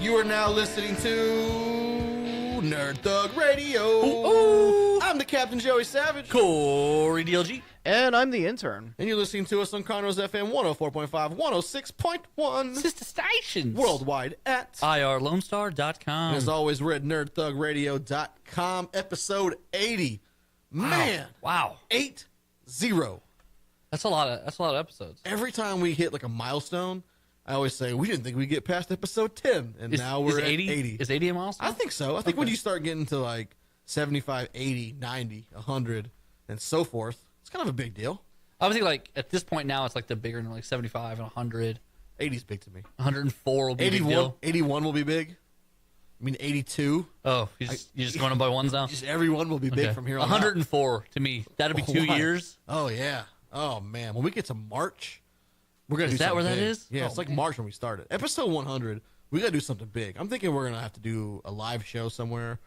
You are now listening to Nerd Thug Radio. Ooh. I'm the Captain Joey Savage. Corey DLG. And I'm the intern. And you're listening to us on Conroe's FM 104.5, 106.1. Sister stations. Worldwide at IRLoneStar.com. And as always, we're at nerdthugradio.com, episode 80. Man. Wow. 80. That's a lot of episodes. Every time we hit like a milestone, I always say, we didn't think we'd get past episode 10. And now we're at 80. Is 80 a milestone? I think so. I think when you start getting to like 75, 80, 90, 100, and so forth, it's kind of a big deal. I would think like at this point now it's like the bigger than like 75 and 100. 80's big to me. 104 will be 81, a big deal. 81 will be big. I mean, 82. Oh, you're just going by ones now? Just everyone will be big from here on 104 to me. That'll be 2 years. Oh, yeah. Oh, man. When we get to March, we're going to do something Is that where big. that is? Yeah, it's like March when we started. Episode 100, we got to do something big. I'm thinking we're going to have to do a live show somewhere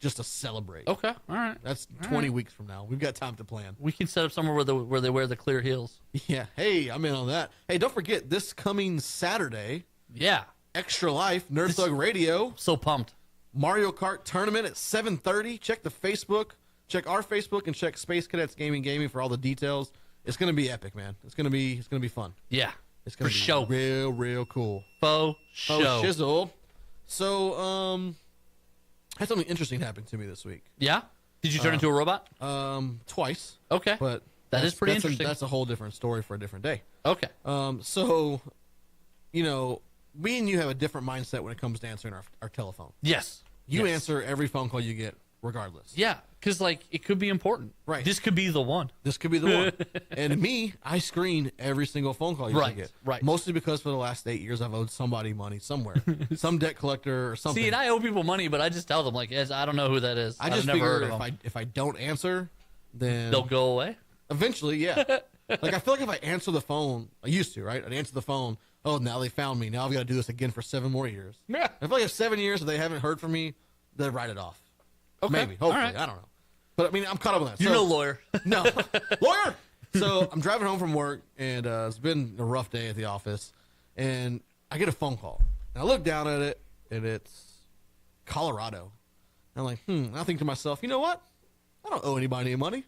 just to celebrate. Okay, all right. That's 20 weeks from now. We've got time to plan. We can set up somewhere where they wear the clear heels. Yeah. Hey, I'm in on that. Hey, don't forget, this coming Saturday, Yeah. Extra Life, Nerd Thug Radio, So pumped. Mario Kart tournament at 7:30. Check the Facebook. Check our Facebook and check Space Cadets Gaming for all the details. It's going to be epic, man. It's going to be fun. Yeah. It's going to be real cool. Faux show. Oh, shizzle. So, had something interesting happen to me this week. Yeah? Did you turn into a robot? Twice. Okay. But that is pretty interesting. That's a whole different story for a different day. Okay. So, you know, me and you have a different mindset when it comes to answering our telephone. Yes. You Yes. answer every phone call you get, regardless. Yeah, because, like, it could be important. Right. This could be the one. This could be the one. And me, I screen every single phone call you get. Right. Mostly because for the last 8 years, I've owed somebody money somewhere. Some debt collector or something. See, and I owe people money, but I just tell them, like, yes, I don't know who that is. I just I've never heard figure of them. if I don't answer, then They'll go away? eventually, yeah. Like, I feel like if I answer the phone, I used to, right? I'd answer the phone. Oh, now they found me. Now I've got to do this again for 7 more years. Yeah. I feel like if 7 years if they haven't heard from me, they'll write it off. Okay. Maybe. Hopefully. All right. I don't know. But, I mean, I'm caught up on that. You're So- no lawyer. No. Lawyer! So I'm driving home from work, and it's been a rough day at the office, and I get a phone call. And I look down at it, and it's Colorado. And I'm like, And I think to myself, you know what? I don't owe anybody any money.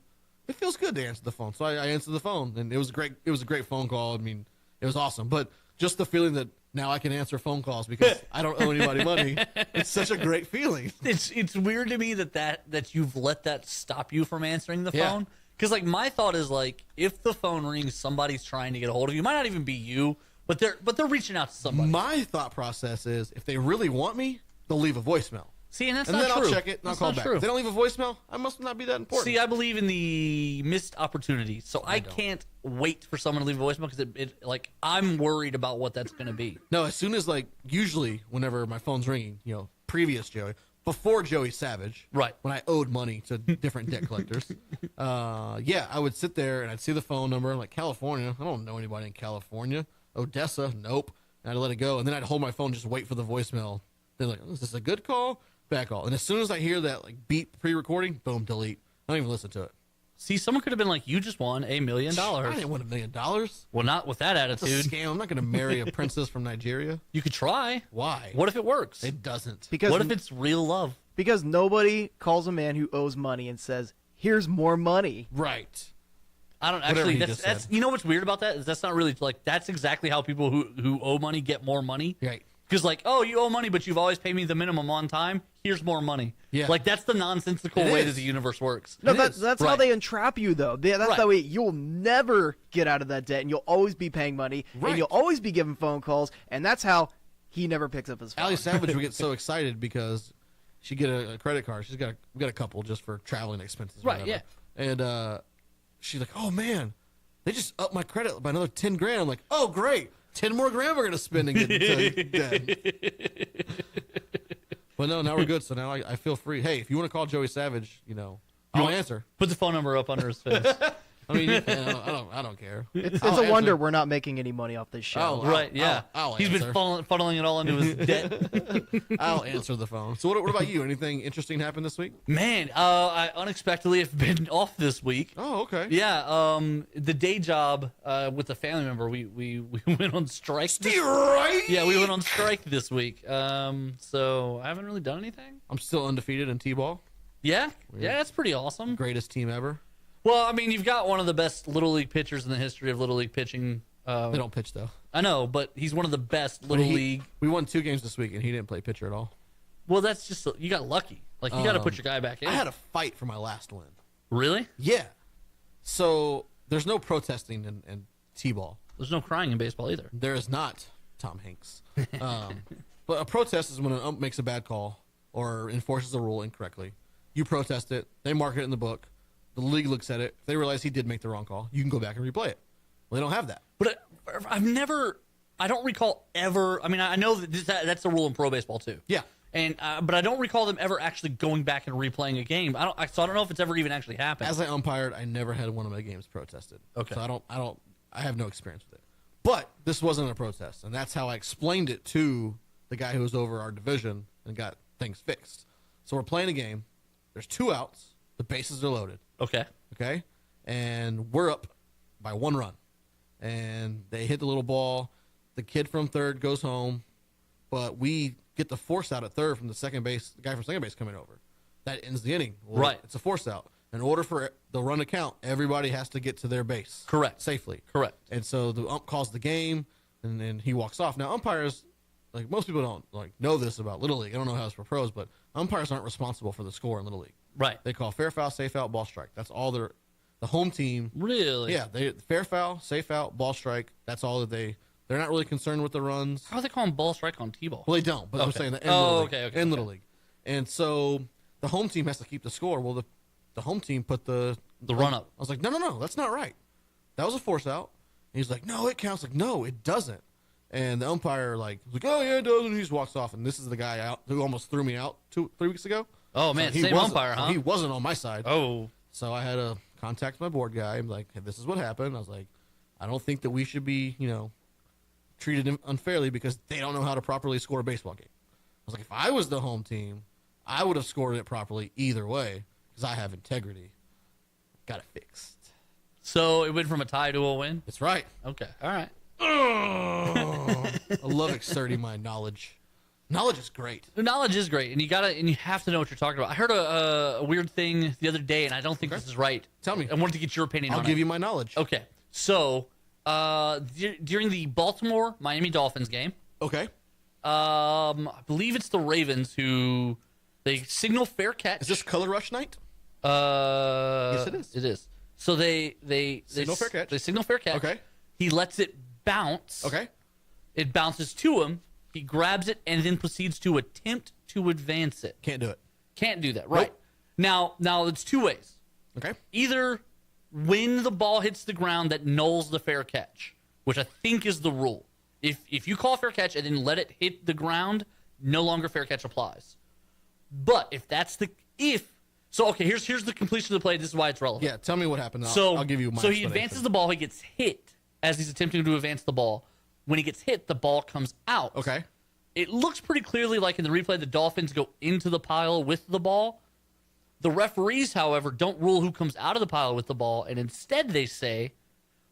It feels good to answer the phone. So I answered the phone, and it was great. It was a great phone call. I mean, it was awesome. But just the feeling that now I can answer phone calls because I don't owe anybody money, it's such a great feeling. It's weird to me that you've let that stop you from answering the Yeah. phone. Because, like, my thought is, like, if the phone rings, somebody's trying to get a hold of you. It might not even be you, but they're reaching out to somebody. My thought process is if they really want me, they'll leave a voicemail. See, and that's And not then true. I'll check it and I'll That's call not back. true. If they don't leave a voicemail, I must not be that important. See, I believe in the missed opportunity, so I don't. can't wait for someone to leave a voicemail because it like I'm worried about what that's going to be. No, as soon as, like, usually whenever my phone's ringing, you know, previous Joey, before Joey Savage, Right. when I owed money to different debt collectors, yeah, I would sit there and I'd see the phone number, like, California. I don't know anybody in California. Odessa, nope. And I'd let it go, and then I'd hold my phone, just wait for the voicemail. Then, like, is this a good call? Bad call. And as soon as I hear that, like, beep pre-recording, boom, delete. I don't even listen to it. See, someone could have been like, "You just won $1 million." I didn't win $1 million. Well, not with that It's a attitude. scam. I'm not going to marry a princess from Nigeria. You could try. Why? What if it works? It doesn't. Because What if it's real love? because nobody calls a man who owes money and says, "Here's more money." Right. I don't Whatever actually. he That's just said. you know what's weird about that is that's not really like that's exactly how people who owe money get more money. Right. Because, like, oh, you owe money, but you've always paid me the minimum on time. Here's more money. Yeah. Like, that's the nonsensical It way is. that the universe works. No, It that's is. how Right. they entrap you, though. That's Right. that way you'll never get out of that debt, and you'll always be paying money, Right. and you'll always be giving phone calls, and that's how he never picks up his phone. Allie Savage would get so excited because she get a credit card. We got a couple just for traveling expenses. or Right, whatever. And she's like, "Oh man, they just upped my credit by another 10 grand." I'm like, "Oh great, 10 more grand we're gonna spend and get into debt." But no, now we're good. So now I feel free. Hey, if you want to call Joey Savage, you know, I'll answer. Put the phone number up under his face. I mean, I don't care. It's I'll a wonder answer. we're not making any money off this show. Oh, Right, yeah. I'll He's been answer. funneling it all into his debt. I'll answer the phone. So what about you? Anything interesting happened this week? Man, I unexpectedly have been off this week. Oh, okay. Yeah, the day job with a family member, we went on strike. Right. Yeah, we went on strike this week. So I haven't really done anything. I'm still undefeated in T-ball. Yeah, that's pretty awesome. Greatest team ever. Well, I mean, you've got one of the best Little League pitchers in the history of Little League pitching. They don't pitch though. I know, but he's one of the best Little League. We won 2 games this week, and he didn't play pitcher at all. Well, that's just you got lucky. Like you got to put your guy back in. I had a fight for my last win. Really? Yeah. So there's no protesting in T-ball. There's no crying in baseball either. There is not, Tom Hanks. But a protest is when an ump makes a bad call or enforces a rule incorrectly. You protest it. They mark it in the book. The league looks at it. If they realize he did make the wrong call, you can go back and replay it. Well, they don't have that. But I don't recall ever. I mean, I know that that's the rule in pro baseball too. Yeah. And but I don't recall them ever actually going back and replaying a game. So I don't know if it's ever even actually happened. As I umpired, I never had one of my games protested. Okay. So I have no experience with it. But this wasn't a protest, and that's how I explained it to the guy who was over our division and got things fixed. So we're playing a game. There's 2 outs. The bases are loaded. Okay. Okay? And we're up by 1 run. And they hit the little ball. The kid from third goes home, but we get the force out at third from the guy from second base coming over. That ends the inning. Well, Right. It's a force out. In order for the run to count, everybody has to get to their base. Correct. Safely. Correct. And so the ump calls the game, and then he walks off. Now, umpires, like most people don't know this about Little League. I don't know how it's for pros, but umpires aren't responsible for the score in Little League. Right. They call fair foul, safe out, ball strike. That's all the home team. Really? Yeah, fair foul, safe out, ball strike. That's all that they're not really concerned with the runs. How are they calling ball strike on T-ball? Well, they don't, but I'm Okay. saying that in Oh, Little okay, League. okay, In okay. Little League. And so the home team has to keep the score. Well, the home team put the run up. I was like, no, that's not right. That was a force out. And he's like, no, it counts. Like, no, it doesn't. And the umpire was like, oh yeah, it does. And he just walks off. And this is the guy out who almost threw me out 3 weeks ago. Oh man, he same wasn't- umpire, huh? He wasn't on my side. Oh. So I had to contact my board guy. I'm like, hey, this is what happened. I was like, I don't think that we should be, treated unfairly because they don't know how to properly score a baseball game. I was like, if I was the home team, I would have scored it properly either way because I have integrity. Got it fixed. So it went from a tie to a win? That's right. Okay. All right. I love exerting my knowledge. Knowledge is great. The knowledge is great, and you have to know what you're talking about. I heard a weird thing the other day, and I don't think this is right. Tell me. I wanted to get your opinion on I'll it. give you my knowledge. Okay. So, during the Baltimore-Miami Dolphins game, Okay. I believe it's the Ravens who they signal fair catch. Is this Color Rush night? Yes, it is. It is. So they Signal fair catch. They signal fair catch. Okay. He lets it bounce. Okay. It bounces to him. He grabs it and then proceeds to attempt to advance it. Can't do it. Can't do that. Right. Now it's 2 ways. Okay. Either when the ball hits the ground that nulls the fair catch, which I think is the rule. If you call fair catch and then let it hit the ground, no longer fair catch applies. But if that's okay, here's the completion of the play. This is why it's relevant. Yeah, tell me what happened. I'll give you my So he explanation. advances the ball. He gets hit as he's attempting to advance the ball. When he gets hit, the ball comes out. Okay. It looks pretty clearly like in the replay, the Dolphins go into the pile with the ball. The referees, however, don't rule who comes out of the pile with the ball, and instead they say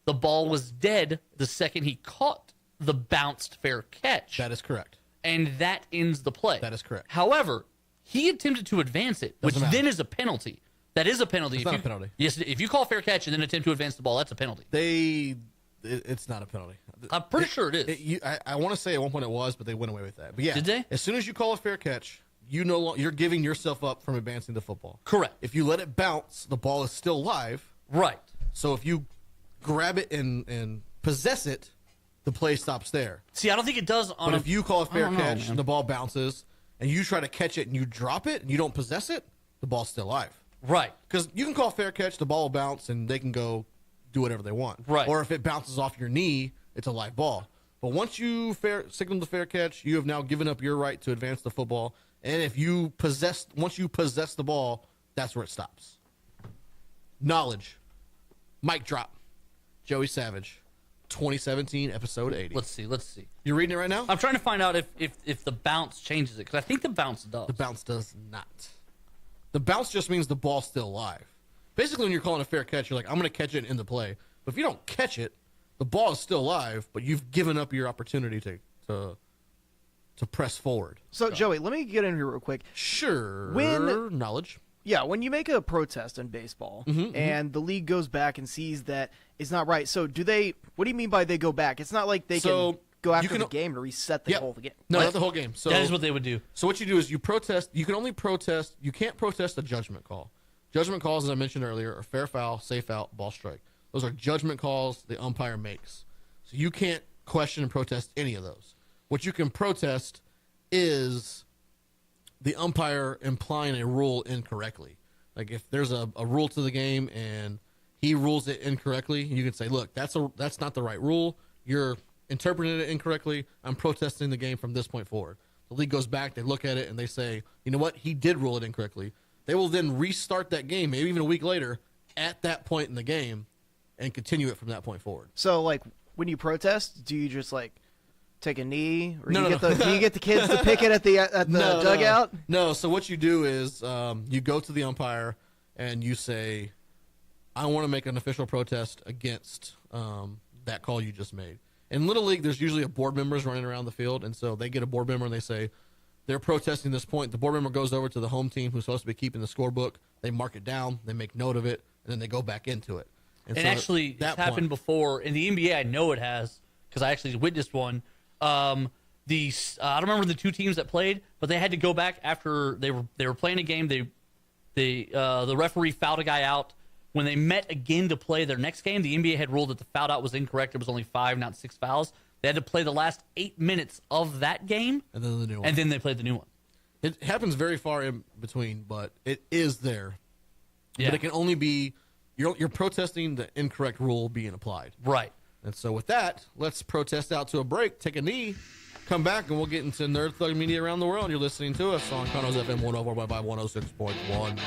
the ball was dead the second he caught the bounced fair catch. That is correct. And that ends the play. That is correct. However, he attempted to advance it, which Doesn't matter. then is a penalty. That is a penalty. It's not a penalty. Yes, if you call fair catch and then attempt to advance the ball, that's a penalty. It's not a penalty. I'm pretty sure it is. I want to say at one point it was, but they went away with that. But yeah, Did they? As soon as you call a fair catch, you're giving yourself up from advancing the football. Correct. If you let it bounce, the ball is still live. Right. So if you grab it and possess it, the play stops there. See, I don't think it does on But if you call a fair I don't know, catch, man. the ball bounces, and you try to catch it and you drop it and you don't possess it, the ball's still live. Right. Because you can call fair catch, the ball will bounce, and they can go do whatever they want. Right. Or if it bounces off your knee, it's a live ball. But once you signal the fair catch, you have now given up your right to advance the football. And once you possess the ball, that's where it stops. Knowledge. Mic drop. Joey Savage, 2017, episode 80. Let's see. You reading it right now? I'm trying to find out if the bounce changes it, because I think the bounce does. The bounce does not. The bounce just means the ball's still live. Basically, when you're calling a fair catch, you're like, I'm going to catch it in the play. But if you don't catch it, the ball is still live, but you've given up your opportunity to press forward. So, Joey, let me get in here real quick. Sure. Knowledge. Yeah, when you make a protest in baseball and the league goes back and sees that it's not right, so do they – what do you mean by they go back? It's not like they can go after the game to reset the whole game. No, not the whole game. So that is what they would do. So what you do is you protest. You can only protest – you can't protest a judgment call. Judgment calls, as I mentioned earlier, are fair foul, safe out, ball strike. Those are judgment calls the umpire makes. So you can't question and protest any of those. What you can protest is – the umpire implying a rule incorrectly. Like if there's a rule to the game and he rules it incorrectly, you can say, look, that's not the right rule. You're interpreting it incorrectly. I'm protesting the game from this point forward. The league goes back, they look at it, and they say, you know what? He did rule it incorrectly. They will then restart that game, maybe even a week later, at that point in the game and continue it from that point forward. So, like, when you protest, do you just, like, take a knee, or do you get the kids to pick it at the dugout? No. So what you do is you go to the umpire and you say, "I want to make an official protest against that call you just made." In Little League, there's usually a board members running around the field, and so they get a board member and they say they're protesting this point. The board member goes over to the home team who's supposed to be keeping the scorebook. They mark it down, they make note of it, and then they go back into it. And so actually, that's happened before in the NBA. I know it has because I actually witnessed one. I don't remember the two teams that played, but they had to go back after they were playing a game. The referee fouled a guy out. When they met again to play their next game, the NBA had ruled that the foul out was incorrect. It was only 5, not 6 fouls. They had to play the last 8 minutes of that game, and then the new one. And then they played the new one. It happens very far in between, but it is there. Yeah. But it can only be you're protesting the incorrect rule being applied. Right. And so with that, let's protest out to a break, take a knee, come back, and we'll get into Nerd Thug Media around the world. You're listening to us on Cono's FM 104.5, 106.1.